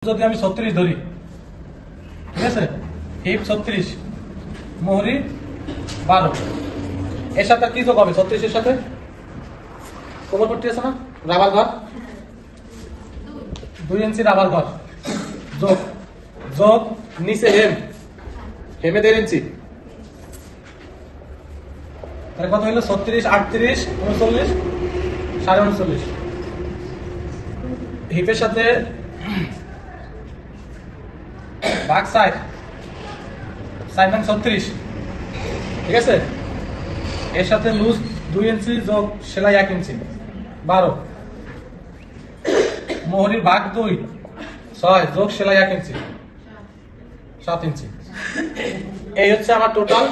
যদি আমি 36 ধরি, ঠিক আছে, হিপ 36, মোহরি 12, এর সাথে কি যোগ হবে? 36 এর সাথে কোমরপট্টি আছে না, রাবার ঘর, 2 ইঞ্চি রাবার ঘর যোগ যোগ নিচে হেমে 1.5 ইঞ্চি, তাহলে কত হইলো? 36, 38, 39, 39.5। হিপের সাথে বাক সাইড 36, ঠিক আছে, এর সাথে লুজ 2 ইঞ্চি যোগ সেলাই 1 ইঞ্চি 12, মোহরির বাক 2 6 যোগ সেলাই 1 ইঞ্চি 7 ইঞ্চি। এই হচ্ছে আমার টোটাল।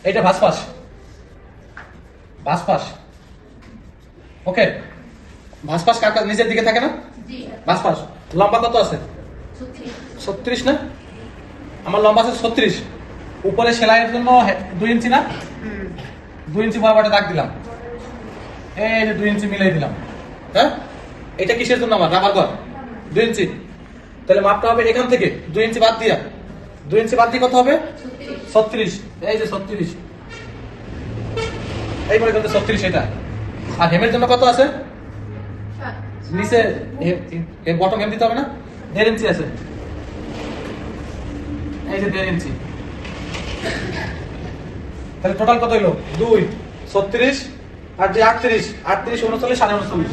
এটা ভাঁজপাশ, ওকে। ভাঁজপাশ কার নিচের দিকে থাকে না? ভাঁজপাশ লম্বা কত আছে? 36 না? আমার লম্বা আছে 36। উপরে সেলাইয়ের জন্য 2 ইঞ্চি না, 2 ইঞ্চি বরাবর দাগ দিলাম, এই যে 2 ইঞ্চি মিলাই দিলাম। হ্যাঁ, এটা কিসের জন্য? আমার রাবার ঘর 2 ইঞ্চি। তাহলে মাপটা হবে এখান থেকে 2 ইঞ্চি বাদ দিয়া, 2 ইঞ্চি বাদ দিয়ে কত হবে? 36। এই যে 36, এই মনে করতে 36 এটা। আর হেমের জন্য কত আছে? নিচে বটম হেম দিতে হবে না, 1.5 ইঞ্চি আছে, এই যে 1.5 ইঞ্চি। তাহলে টোটাল কত হইলো? 2, 36 আর যে 38, 38, 39, 39.5,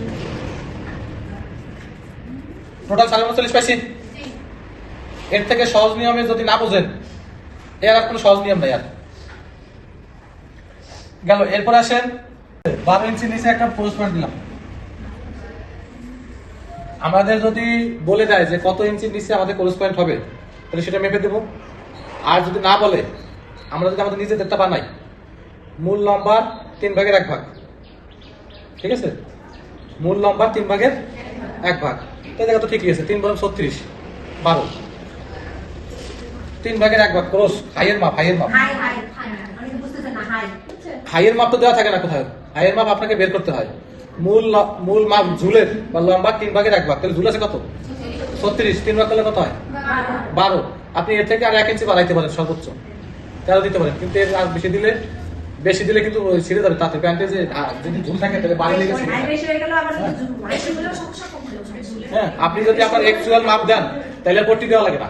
টোটাল 39.5 পাইছি। এর থেকে সহজ নিয়মে যদি না বোঝেন, এর আর কোনো সহজ নিয়ম নাই আর। গেল। এরপর আসেন 12 ইঞ্চি নিচে একটা পোস্ট পয়েন্ট দিলাম। আমাদের যদি বলে দেয় যে কত ইঞ্চির নিচে আমাদের ক্লোজ পয়েন্ট হবে, তাহলে সেটা মেপে দেবো। আর যদি না বলে, আমরা যদি আমাদের নিজেদেরটা বানাই, মূল লম্বার 3 ভাগের 1 ভাগ, ঠিক আছে, মূল লম্বার 3 ভাগের 1 ভাগ। তাই দেখা তো ঠিকই আছে, 3 বরং 36, 12, 3 ভাগের 1 ভাগ ক্রস। হাইয়ের মাপ, হাইয়ের মাপ তো দেওয়া থাকে না কোথায়। হাইয়ের মাপ আপনাকে বের করতে হয়। মূল মাপ ঝুলের বা লম্বা 3 ভাগের 1 ভাগ, তাহলে ঝুল আছে কত? 36, 3 ভাগ করলে কত হয়? 12। আপনি এর থেকে আর 1 ইঞ্চি বাড়াইতে পারেন, সর্বোচ্চ 13 দিতে পারেন, কিন্তু এর আর বেশি দিলে কিন্তু ছিঁড়ে যাবে। তাতে প্যান্টে যে যদি ঝুল থাকে তাহলে বাড়ি লেগে ছিঁড়ে যাবে। হ্যাঁ, আপনি যদি আপনার অ্যাকচুয়াল মাপ দেন তাহলে পট্টি দেওয়া লাগে না।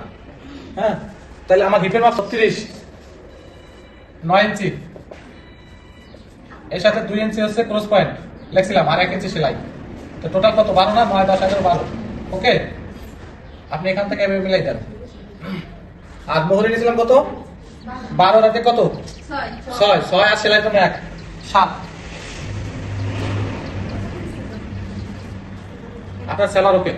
হ্যাঁ, তাহলে আমার হিপের মাপ 36, 9 ইঞ্চি, এর সাথে 2 ইঞ্চি হচ্ছে ক্রস পয়েন্ট লেখছিলাম, আর 1 ইঞ্চি সেলাই। তো টোটাল কত? 12 না? 9, 10, 11, 12। ওকে, আপনি এখান থেকে এভাবে মিলাই দেন। আর মোহরি নিয়েছিলাম কত? 12 রাতে কত? 6 আর সেলাই জন্য 1, 7। আপনার সেলার ওকে।